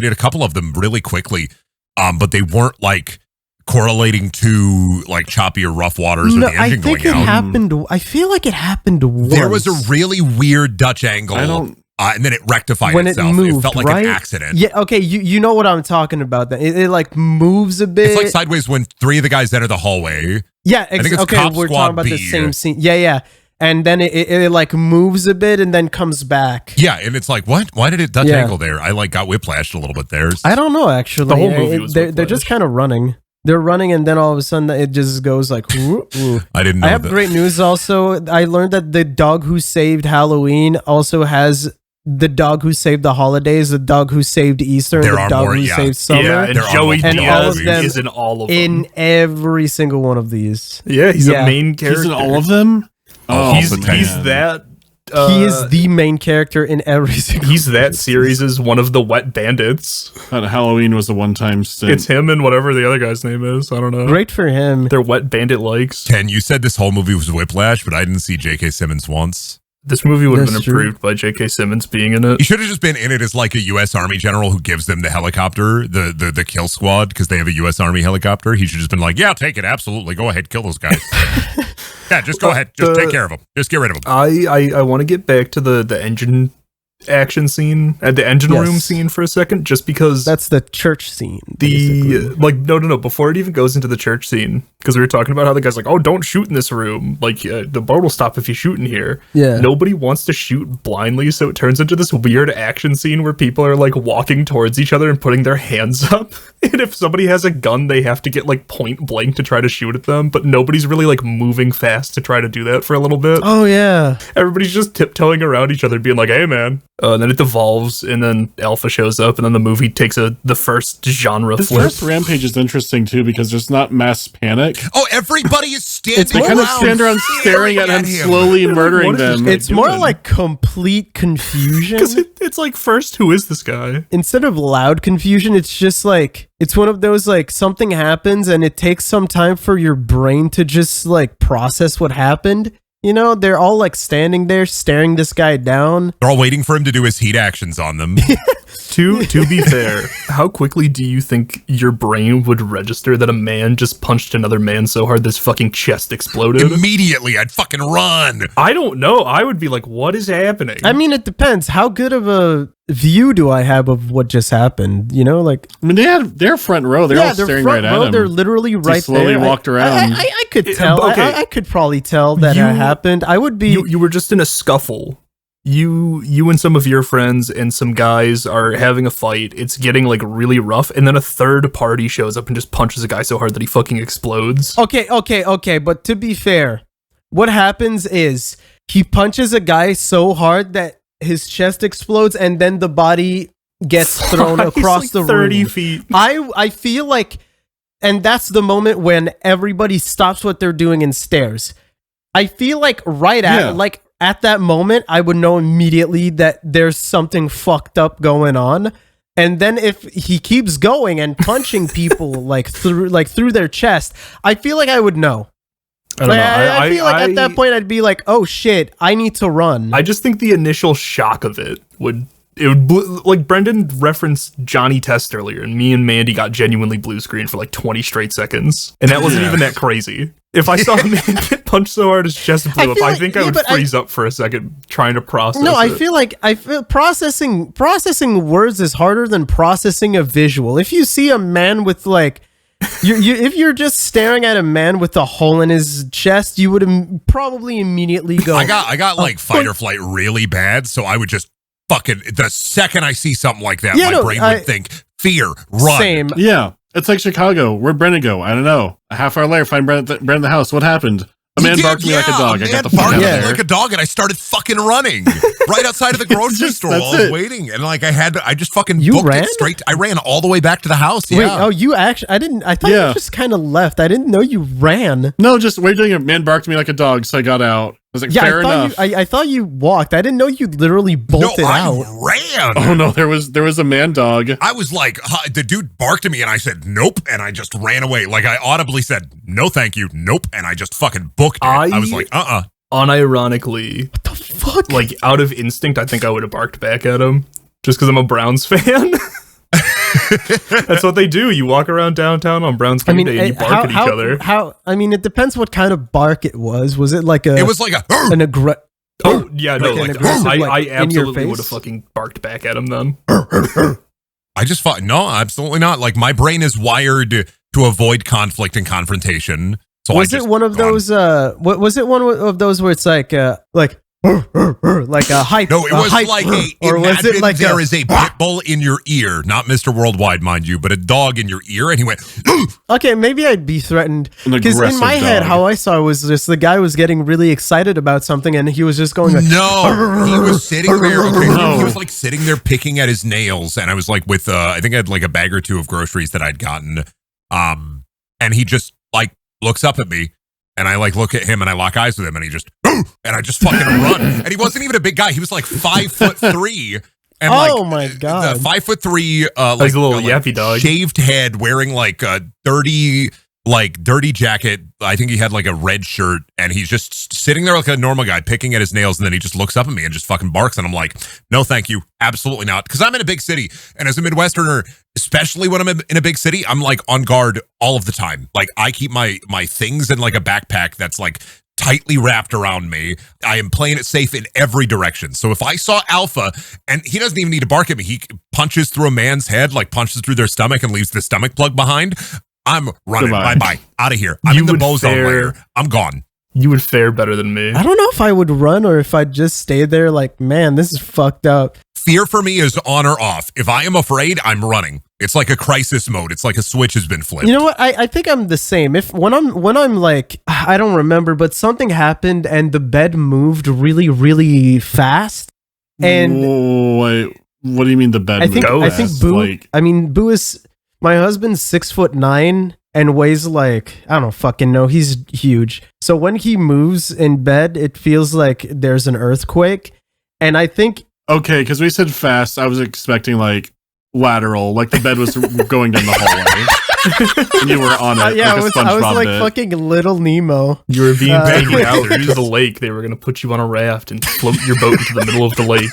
did a couple of them really quickly. But they weren't correlating to choppy or rough waters or the engine going out. I feel like it happened once. There was a really weird Dutch angle and then it rectified when itself. It moved, it felt like right? an accident. Yeah, okay, you know what I'm talking about. Then it like moves a bit. It's like Sideways when 3 of the guys enter the hallway. Yeah, I think it's okay, Cop we're Squad talking about B. the same scene. Yeah. And then it like moves a bit and then comes back. Yeah, and it's like, what? Why did it Dutch angle there? I like got whiplashed a little bit there. I don't know, actually. The whole movie was they're just kind of running. They're running, and then all of a sudden it just goes like. Woo, woo. I didn't know. I have great news. Also, I learned that the dog who saved Halloween also has the dog who saved the holidays, the dog who saved Easter, and the dog who saved summer. Yeah, and Joey and Diaz all of them is in all of them. In every single one of these. Yeah, he's a main character. He's in all of them. He's that. He is the main character in every single. He's that series is one of the Wet Bandits. Halloween was a one-time stint. It's him and whatever the other guy's name is. I don't know. Great for him. They're Wet Bandit likes. Ken, you said this whole movie was whiplash, but I didn't see J.K. Simmons once. This movie would have been improved by J.K. Simmons being in it. He should have just been in it as like a U.S. Army general who gives them the helicopter, the kill squad, because they have a U.S. Army helicopter. He should have just been like, yeah, take it. Absolutely. Go ahead. Kill those guys. Yeah, just go ahead. Just take care of them. Just get rid of them. I want to get back to the engine action scene at the engine room scene for a second, just because that's the church scene. No, before it even goes into the church scene, because we were talking about how the guy's like, oh, don't shoot in this room, like the boat will stop if you shoot in here. Yeah, nobody wants to shoot blindly, so it turns into this weird action scene where people are like walking towards each other and putting their hands up, and if somebody has a gun they have to get like point blank to try to shoot at them, but nobody's really like moving fast to try to do that for a little bit. Oh yeah, everybody's just tiptoeing around each other being like, hey man. And then it devolves, and then Alpha shows up, and then the movie takes the first genre flip. The first Rampage is interesting, too, because there's not mass panic. Oh, everybody is standing They kind of stand around staring at him, slowly murdering them. It's more like complete confusion. Because it's like, first, who is this guy? Instead of loud confusion, it's just like, it's one of those, like, something happens, and it takes some time for your brain to just, like, process what happened. You know, they're all like standing there staring this guy down. They're all waiting for him to do his heat actions on them. To be fair, how quickly do you think your brain would register that a man just punched another man so hard this fucking chest exploded? Immediately, I'd fucking run. I don't know. I would be like, what is happening? I mean, it depends. How good of a view do I have of what just happened? You know, like... I mean, they're front row. They're all staring right at him. They're literally right there. Slowly walked around. I could tell. Okay. I could probably tell that it happened. I would be... You were just in a scuffle. You and some of your friends and some guys are having a fight. It's getting like really rough, and then a third party shows up and just punches a guy so hard that he fucking explodes. Okay. But to be fair, what happens is he punches a guy so hard that his chest explodes, and then the body gets thrown across like the 30 room. feet. I feel like, and that's the moment when everybody stops what they're doing and stares. I feel like at that moment, I would know immediately that there's something fucked up going on. And then if he keeps going and punching people through their chest, I feel like I would know. I don't know. I feel like at that point I'd be like, oh shit, I need to run. I just think the initial shock of it would like Brendan referenced Johnny Test earlier, and me and Mandy got genuinely blue screen for like 20 straight seconds, and that wasn't even that crazy. If I saw a man get punched so hard his chest blew up, I think I would freeze up for a second trying to process. No, I feel processing words is harder than processing a visual. If you see a man with like, if you're just staring at a man with a hole in his chest, you would probably immediately go. I got like fight or flight really bad, so I would just fucking, the second I see something like that, my brain would think fear, run. Same. Yeah. It's like Chicago. Where'd Brendan go? I don't know. A half hour later, find Brendan in the house. What happened? A man barked at me like a dog. I got the fuck out of there. Like a dog, and I started fucking running right outside of the grocery store while I was waiting. And like I just fucking booked it straight. I ran all the way back to the house. Wait, you actually? I thought you just kind of left. I didn't know you ran. No, just waiting. A man barked at me like a dog, so I got out. I was like, fair enough. I thought you walked. I didn't know you literally bolted out. I ran. Oh no, there was a man dog. I was like, the dude barked at me, and I said nope, and I just ran away. Like I audibly said no, thank you, nope, and I just fucking booked it. I was like, unironically, what the fuck? Like out of instinct, I think I would have barked back at him just because I'm a Browns fan. That's what they do. You walk around downtown on Browns game day and you bark at each other. I mean, it depends what kind of bark it was. Was it like a? It was like Oh yeah, no, Like, like, an aggressive, I like, in your absolutely face? would have fucking barked back at him then. I just thought, no, absolutely not. Like, my brain is wired to avoid conflict and confrontation. So was it one of those? What was it? One of those where it's like a hype? No, it was hype, like or was imagine it like there is a pit bull in your ear, not Mr. Worldwide, mind you, but a dog in your ear, and he went. Okay, maybe I'd be threatened because in aggressive my head, dog. how I saw it was just the guy was getting really excited about something, and he was just going like, No, he was sitting there. Okay, No. he was like sitting there picking at his nails, and I was like with I think I had like a bag or two of groceries that I'd gotten, and he just like looks up at me, and I like look at him, and I lock eyes with him, and he just and I just fucking run, and he wasn't even a big guy. He was like 5'3". And oh my god, the 5'3", Like a little yappy dog. shaved head, wearing like a dirty jacket. I think he had like a red shirt, and he's just sitting there like a normal guy, picking at his nails, and then he just looks up at me and just fucking barks, and I'm like, no, thank you, absolutely not, because I'm in a big city, and as a Midwesterner, especially when I'm in a big city, I'm like on guard all of the time. Like, I keep my things in like a backpack that's like tightly wrapped around me. I am playing it safe in every direction. So if I saw Alpha, and he doesn't even need to bark at me, he punches through a man's head, like punches through their stomach and leaves the stomach plug behind, I'm running. Goodbye. Bye-bye. Out of here. I'm You in the would Bozone fare- layer. I'm gone. You would fare better than me. I don't know if I would run or if I'd just stay there. Like, man, this is fucked up. Fear for me is on or off. If I am afraid, I'm running. It's like a crisis mode. It's like a switch has been flipped. You know what? I think I'm the same. If when I'm like, I don't remember, but something happened and the bed moved really, really fast. And wait, what do you mean the bed? I think moved? Boo. Like, I mean, Boo is my husband's 6'9" and weighs like, I don't fucking know. He's huge. So when he moves in bed, it feels like there's an earthquake. And I think okay, because we said fast, I was expecting like lateral, like the bed was going down the hallway, and you were on it. yeah, like I was like bit. fucking Little Nemo. You were being painted yeah. out to the lake. They were going to put you on a raft and float your boat into the middle of the lake.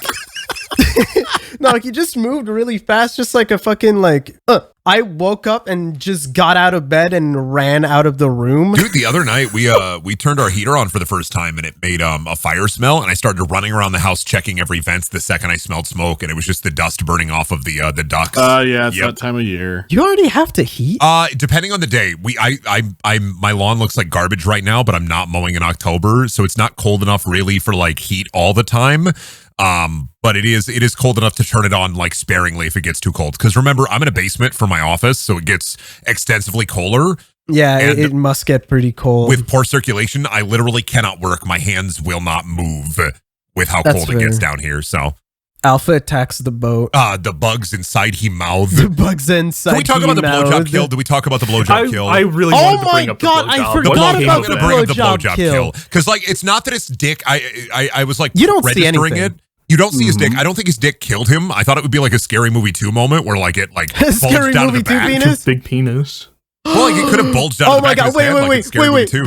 No, he just moved really fast, just like a fucking like. I woke up and just got out of bed and ran out of the room. Dude, the other night we turned our heater on for the first time, and it made a fire smell, and I started running around the house checking every vent the second I smelled smoke, and it was just the dust burning off of the ducts. Yeah, it's Yep. that time of year. You already have to heat. Depending on the day, my lawn looks like garbage right now, but I'm not mowing in October, so it's not cold enough really for like heat all the time. But it is cold enough to turn it on like sparingly if it gets too cold. Because remember, I'm in a basement for my office, so it gets extensively colder. Yeah, and it must get pretty cold. With poor circulation, I literally cannot work. My hands will not move with how That's cold it gets fair. down here. So Alpha attacks the boat. the bugs inside he mouth. The bugs inside. Can we talk about the mouth. blowjob kill? Do we talk about the blowjob kill? I really Oh wanted to my bring up the God, blowjob. I What forgot came about of I'm the gonna that? bring up the blowjob blowjob kill. kill because like it's not that it's dick. I was like You don't see registering anything. it. You don't see his dick. I don't think his dick killed him. I thought it would be like a Scary Movie 2 moment where like it like Scary bulged out of Movie the 2 back. penis? Big penis. Well, like it could have bulged out Oh of the my back of god! his head like in Scary Movie 2.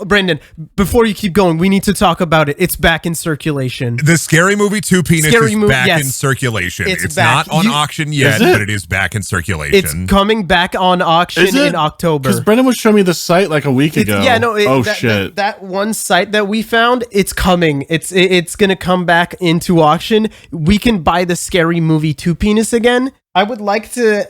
Brendan, before you keep going, we need to talk about it. It's back in circulation. The Scary Movie 2 penis Scary is Mo- back yes. in circulation. It's It's back. not on You- auction yet, Is it? but it is back in circulation. It's coming back on auction Is it? in October. Because Brendan was showing me the site like a week ago. Yeah, no. Shit. That one site that we found, it's coming. It's gonna come back into auction. We can buy the Scary Movie 2 penis again. I would like to.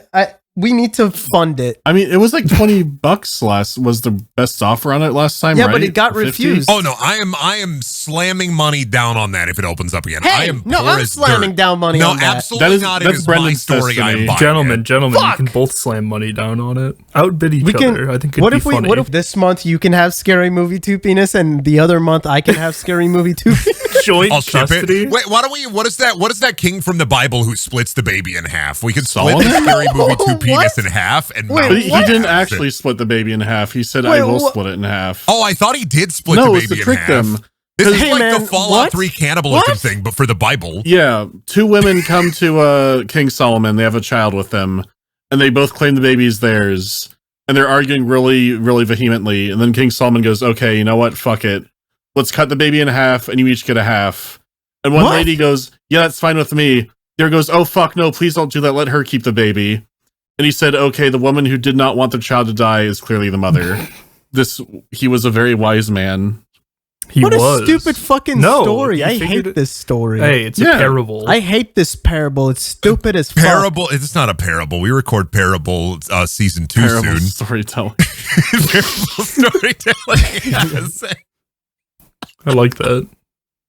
We need to fund it. I mean, it was like $20 was the best offer on it last time. Yeah, right? but it got 50? refused. Oh no, I am slamming money down on that if it opens up again. Hey, I am no, poor I'm as slamming dirt. down money no, on that. absolutely That is- not. that's It is my Brendan's story. destiny. I'm buying Gentlemen, it. you can both slam money down on it. Outbid each We can. other. I think it'd What be if funny. What if this month you can have Scary Movie 2 penis, and the other month I can have Scary Movie 2 penis? joint I'll ship custody? it. Wait, why don't we? What is that? What is that king from the Bible who splits the baby in half? We could split Solomon? the Scary Movie 2 What? penis in half and Wait, mount But it he in didn't half. actually split the baby in half. He said, Wait, I will wha- split it in half. Oh, I thought he did split no, the it's to baby in trick half. them. This is Hey, like man, the Fallout what? 3 cannibalism What? thing, but for the Bible. Yeah, two women come to King Solomon. They have a child with them, and they both claim the baby is theirs. And they're arguing really, really vehemently. And then King Solomon goes, okay, you know what? Fuck it. Let's cut the baby in half, and you each get a half. And one What? lady goes, yeah, that's fine with me. The other goes, oh, fuck, no, please don't do that. Let her keep the baby. And he said, okay, the woman who did not want the child to die is clearly the mother. He was a very wise man. What a stupid fucking story. I hate this story. Hey, it's a parable. I hate this parable. It's stupid as fuck. Parable. It's not a parable. We record Parable season 2 parable soon. Storytelling. Parable storytelling. Yes. I like that.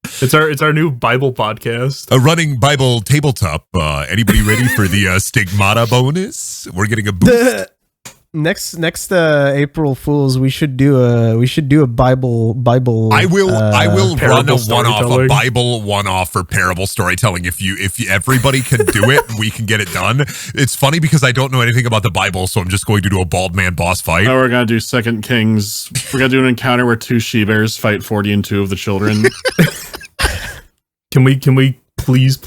It's our new Bible podcast. A running Bible tabletop. Anybody ready for the stigmata bonus? We're getting a boost. Next April Fools, we should do a Bible. I will run a Bible one-off for parable storytelling. If everybody can do it, we can get it done. It's funny because I don't know anything about the Bible, so I'm just going to do a bald man boss fight. Now we're gonna do 2 Kings. We're gonna do an encounter where 2 she-bears fight 40 and 2 of the children. Can we please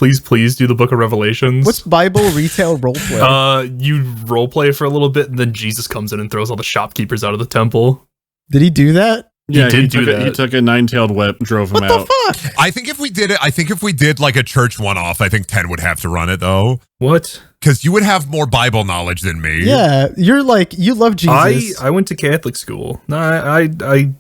do the Book of Revelations? What's Bible retail roleplay? You roleplay for a little bit, and then Jesus comes in and throws all the shopkeepers out of the temple. Did he do that? Yeah, he took a 9-tailed whip, drove him out. What the fuck? I think if we did like a church one-off, I think 10 would have to run it though. What? Because you would have more Bible knowledge than me. Yeah, you love Jesus. I went to Catholic school. I'm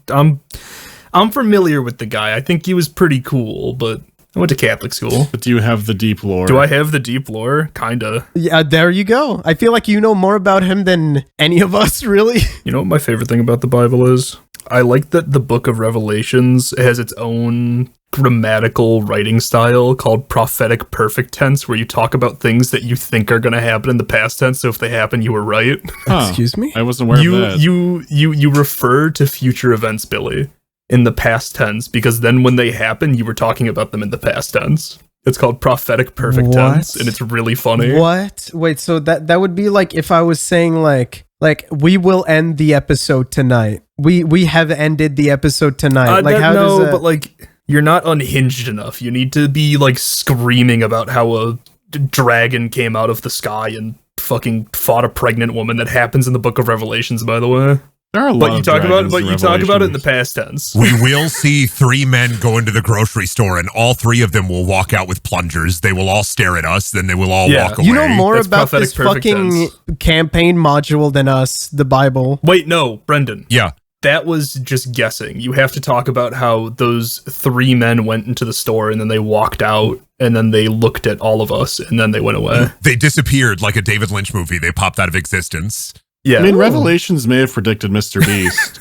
familiar with the guy. I think he was pretty cool, but I went to Catholic school. But do you have the deep lore? Do I have the deep lore? Kinda. Yeah, there you go. I feel like you know more about him than any of us, really. You know what my favorite thing about the Bible is? I like that the Book of Revelations has its own grammatical writing style called prophetic perfect tense, where you talk about things that you think are going to happen in the past tense, so if they happen, you were right. Huh. Excuse me? I wasn't aware of that. You refer to future events, Billy, in the past tense, because then when they happen, you were talking about them in the past tense. It's called prophetic perfect tense, and it's really funny. What? Wait, so that would be like if I was saying like we will end the episode tonight. We have ended the episode tonight. But like you're not unhinged enough. You need to be like screaming about how a dragon came out of the sky and fucking fought a pregnant woman. That happens in the Book of Revelations, by the way. There are a lot you talk about it in the past tense. We will see 3 men go into the grocery store, and all 3 of them will walk out with plungers. They will all stare at us, then they will all walk away. You know more about this fucking campaign module than us, the Bible. Wait, no, Brendan. Yeah. That was just guessing. You have to talk about how those 3 men went into the store, and then they walked out, and then they looked at all of us, and then they went away. They disappeared like a David Lynch movie. They popped out of existence. Yeah. I mean, Revelations may have predicted Mr. Beast.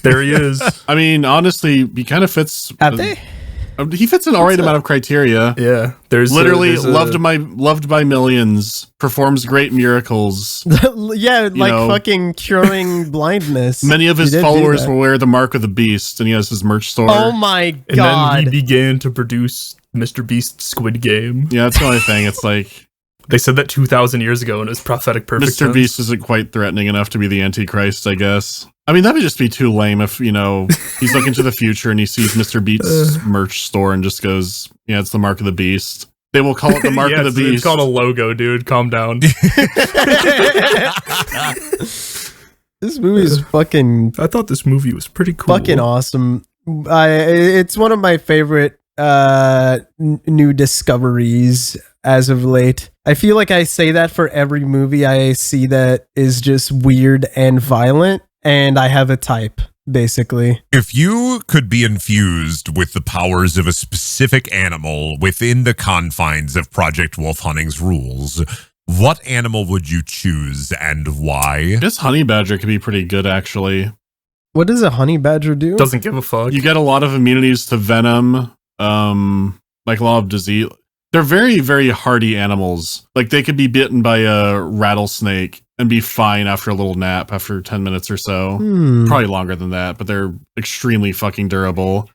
There he is. I mean, honestly, he kind of fits. Have they? He fits an alright amount of criteria. Yeah. Loved by millions, performs great miracles. Yeah, fucking curing blindness. Many of his followers will wear the mark of the beast, and he has his merch store. Oh my god. And then he began to produce Mr. Beast Squid Game. Yeah, that's the only thing. It's like they said that 2,000 years ago, and it was prophetic perfect Mr. tense. Beast isn't quite threatening enough to be the Antichrist, I guess. I mean, that would just be too lame if, he's looking to the future and he sees Mr. Beast's merch store and just goes, yeah, it's the mark of the beast. They will call it the mark of the beast. It's called a logo, dude. Calm down. This movie is fucking... I thought this movie was pretty cool. Fucking awesome. It's one of my favorite new discoveries as of late. I feel like I say that for every movie I see that is just weird and violent, and I have a type, basically. If you could be infused with the powers of a specific animal within the confines of Project Wolf Hunting's rules, what animal would you choose and why? I guess honey badger could be pretty good, actually. What does a honey badger do? Doesn't give a fuck. You get a lot of immunities to venom, like a lot of disease. They're very, very hardy animals. Like, they could be bitten by a rattlesnake and be fine after a little nap after 10 minutes or so. Probably longer than that, but they're extremely fucking durable.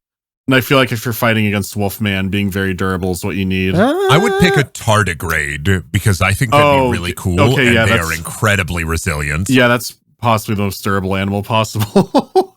And I feel like if you're fighting against Wolfman, being very durable is what you need. I would pick a tardigrade because I think that'd be really cool, and they are incredibly resilient. Yeah, that's possibly the most durable animal possible.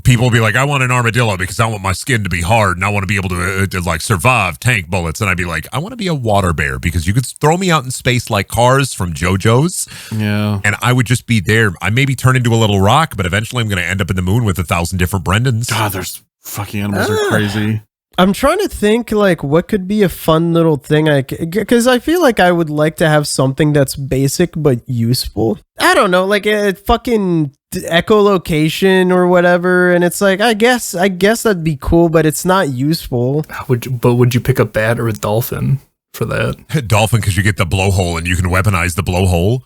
People will be like, I want an armadillo because I want my skin to be hard and I want to be able to like survive tank bullets. And I'd be like, I want to be a water bear because you could throw me out in space like Cars from JoJo's. Yeah. And I would just be there. I maybe turn into a little rock, but eventually I'm going to end up in the moon with 1,000 different Brendans. God, there's fucking animals are crazy. I'm trying to think, like, what could be a fun little thing because I feel like I would like to have something that's basic but useful. I don't know, like a fucking echolocation or whatever, and it's like, I guess that'd be cool, but it's not useful. Would you pick a bat or a dolphin for that? Dolphin, because you get the blowhole and you can weaponize the blowhole.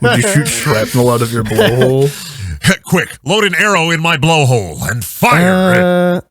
Would you shoot shrapnel out of your blowhole? Quick, load an arrow in my blowhole and fire.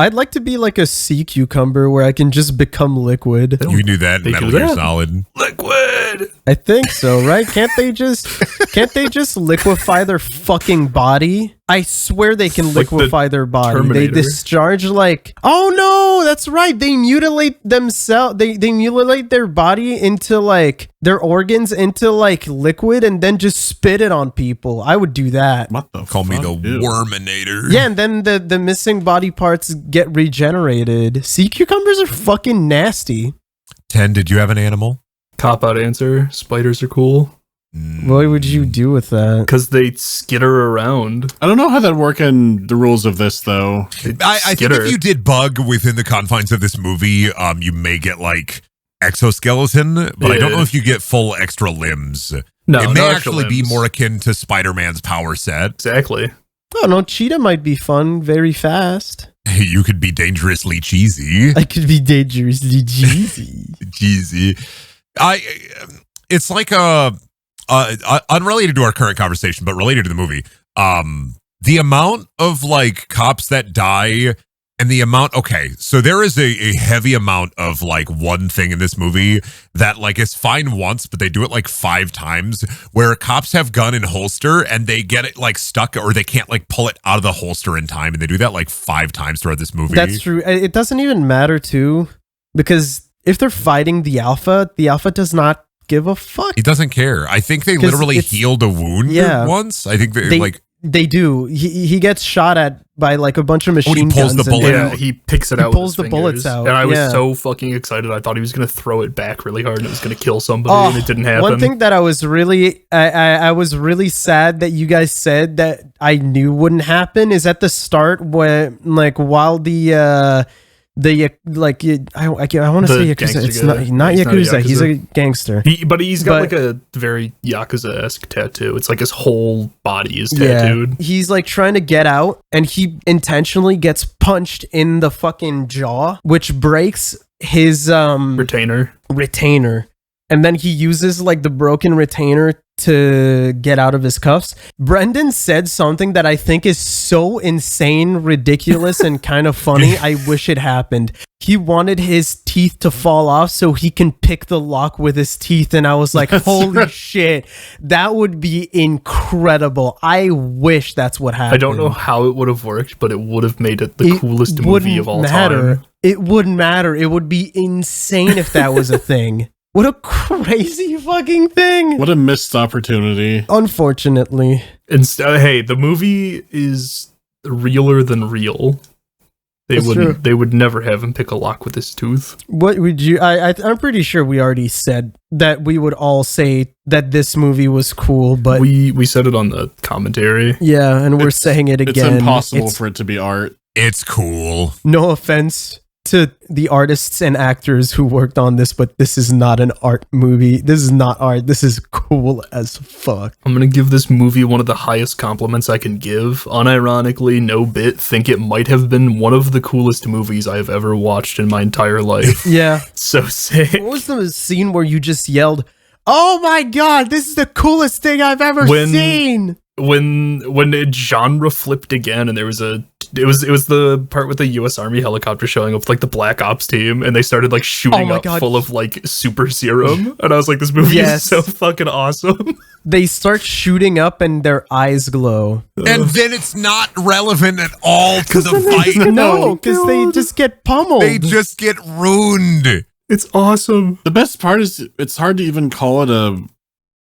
I'd like to be like a sea cucumber where I can just become liquid. You can do that in Metal Gear Solid. Liquid. I think so, right? Can't they just liquefy their fucking body? I swear they can liquefy their body. Terminator. They discharge like, oh no, that's right. They mutilate themselves. They mutilate their body into like their organs into like liquid and then just spit it on people. I would do that. What the Call fuck, me the dude? Worminator. Yeah, and then the missing body parts get regenerated. Sea cucumbers are fucking nasty. 10, did you have an animal? Cop-out answer. Spiders are cool. What would you do with that? Because they skitter around. I don't know how that work in the rules of this, though. I think if you did bug within the confines of this movie, you may get like exoskeleton, but I don't know if you get full extra limbs. No, it may no extra actually be limbs. more akin to Spider-Man's power set. Exactly. Oh no, cheetah might be fun, very fast. You could be dangerously cheesy. I could be dangerously cheesy. Cheesy. It's like unrelated to our current conversation, but related to the movie. The amount of like cops that die and the amount, okay, so there is a heavy amount of like one thing in this movie that like is fine once, but they do it like 5 times, where cops have gun in holster and they get it like stuck or they can't like pull it out of the holster in time, and they do that like 5 times throughout this movie. That's true. It doesn't even matter too, because if they're fighting the alpha does not give a fuck. He doesn't care. I think they literally healed a wound once. I think they like... They do. He gets shot at by like a bunch of machine pulls guns. the bullet Yeah, he picks it out. pulls with his the bullets fingers. out, And I was yeah. so fucking excited. I thought he was going to throw it back really hard and it was going to kill somebody, and it didn't happen. One thing that I was really, I was really sad that you guys said that I knew wouldn't happen is at the start when, like, while I want to say Yakuza. It's not Yakuza. He's a gangster. But he's got like a very Yakuza-esque tattoo. It's like his whole body is tattooed. Yeah, he's like trying to get out, and he intentionally gets punched in the fucking jaw, which breaks his Retainer. And then he uses like the broken retainer to get out of his cuffs. Brendan said something that I think is so insane, ridiculous, and kind of funny. I wish it happened. He wanted his teeth to fall off so he can pick the lock with his teeth. And I was like, holy shit, that would be incredible. I wish that's what happened. I don't know how it would have worked, but it would have made it the coolest movie of all time. It wouldn't matter. It would be insane if that was a thing. What a crazy fucking thing. What a missed opportunity. Unfortunately. Hey, the movie is realer than real. They would never have him pick a lock with his tooth. What would you... I'm pretty sure we already said that we would all say that this movie was cool, but... We said it on the commentary. Yeah, and we're saying it again. It's impossible for it to be art. It's cool. No offense to the artists and actors who worked on this, but this is not an art movie. This is not art. This is cool as fuck. I'm gonna give this movie one of the highest compliments I can give. Unironically, no bit, think it might have been one of the coolest movies I've ever watched in my entire life. Yeah. So sick. What was the scene where you just yelled, "Oh my god, this is the coolest thing I've ever seen"? When it genre flipped again, and there was it was the part with the U.S. Army helicopter showing up with like the Black Ops team, and they started like shooting up full of like super serum, and I was like, this movie is so fucking awesome. They start shooting up and their eyes glow, and then it's not relevant at all to the fight. No, because they just get pummeled. They just get ruined. It's awesome. The best part is it's hard to even call it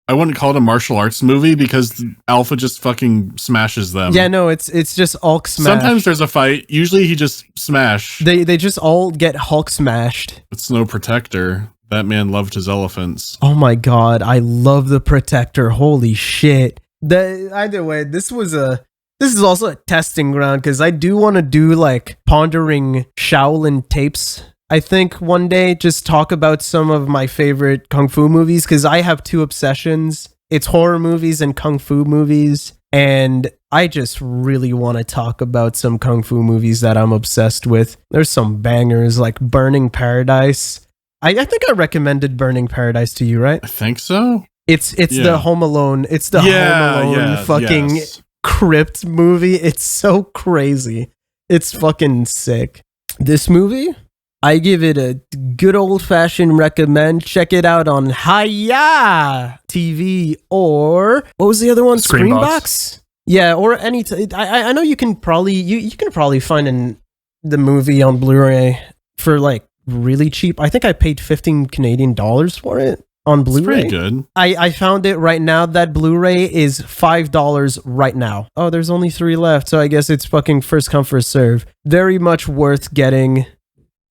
I wouldn't call it a martial arts movie because Alpha just fucking smashes them. Yeah, no, it's just Hulk smash. Sometimes there's a fight. Usually he just smash. They just all get Hulk smashed. It's no Protector. That man loved his elephants. Oh my god, I love the Protector. Holy shit. Either way, this is also a testing ground because I do want to do like Pondering Shaolin tapes. I think one day just talk about some of my favorite kung fu movies because I have 2 obsessions. It's horror movies and kung fu movies. And I just really want to talk about some kung fu movies that I'm obsessed with. There's some bangers like Burning Paradise. I think I recommended Burning Paradise to you, right? I think so. It's the Home Alone. It's the Home Alone fucking crypt movie. It's so crazy. It's fucking sick. This movie, I give it a good old-fashioned recommend. Check it out on Hi-Yah TV or what was the other one? Screambox. Yeah, or any. I know you can probably you can probably find the movie on Blu-ray for like really cheap. I think I paid 15 Canadian dollars for it on Blu-ray. It's pretty good. I found it right now. That Blu-ray is $5 right now. Oh, there's only 3 left, so I guess it's fucking first come first serve. Very much worth getting.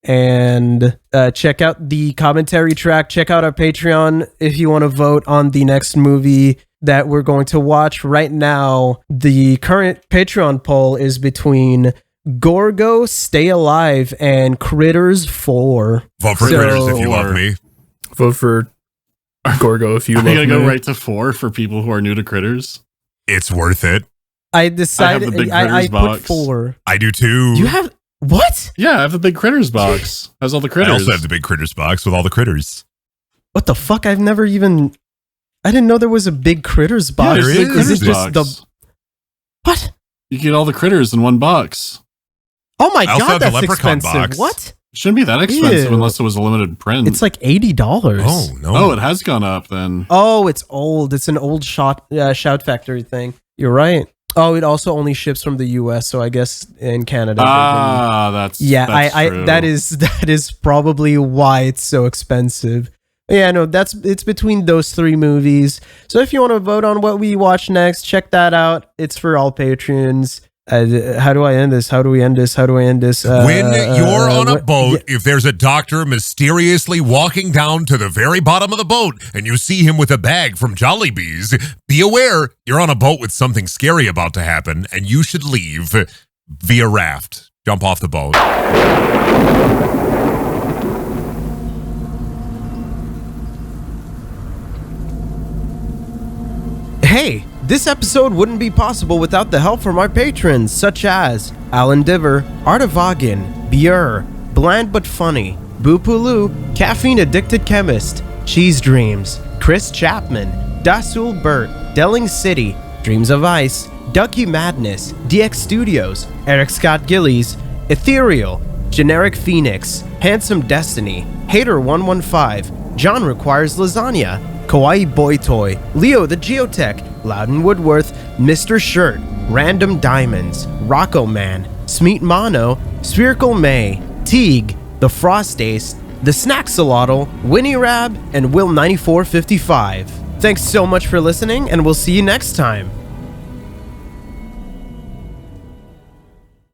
And check out the commentary track. Check out our Patreon if you want to vote on the next movie that we're going to watch. Right now, the current Patreon poll is between Gorgo, Stay Alive, and Critters 4. Vote for Critters if you love me. Vote for Gorgo if you love me. I'm going to go right to 4 for people who are new to Critters. It's worth it. I decided I put 4. I do too. You have... What? Yeah, I have the big Critters box. Has all the critters. I also have the big Critters box with all the critters. What the fuck? I've never even... I didn't know there was a big Critters box. Yeah, there is. Is it just the... What? You get all the critters in one box. Oh my god, that's expensive. Box. What? It shouldn't be that expensive unless it was a limited print. It's like $80. Oh, no. Oh, it has gone up then. Oh, it's old. It's an old Shout Factory thing. You're right. Oh, it also only ships from the US, so I guess in Canada. That's true. That is probably why it's so expensive. Yeah, no, it's between those 3 movies. So if you want to vote on what we watch next, check that out. It's for all patrons. How do I end this? How do we end this? How do I end this? When you're on a boat, if there's a doctor mysteriously walking down to the very bottom of the boat and you see him with a bag from Jollibee's, be aware you're on a boat with something scary about to happen and you should leave via raft. Jump off the boat. Hey, this episode wouldn't be possible without the help from our patrons, such as Alan Diver, Artavagan, Bier, Bland But Funny, Boopulu, Caffeine Addicted Chemist, Cheese Dreams, Chris Chapman, Dasul Burt, Delling City, Dreams of Ice, Ducky Madness, DX Studios, Eric Scott Gillies, Ethereal, Generic Phoenix, Handsome Destiny, Hater115, John Requires Lasagna, Kawaii Boy Toy, Leo the Geotech, Loudon Woodworth, Mr. Shirt, Random Diamonds, Rocco Man, Smeet Mono, Spherical May, Teague, The Frost Ace, The Snacksalotl, Winnie Rab, and Will9455. Thanks so much for listening, and we'll see you next time.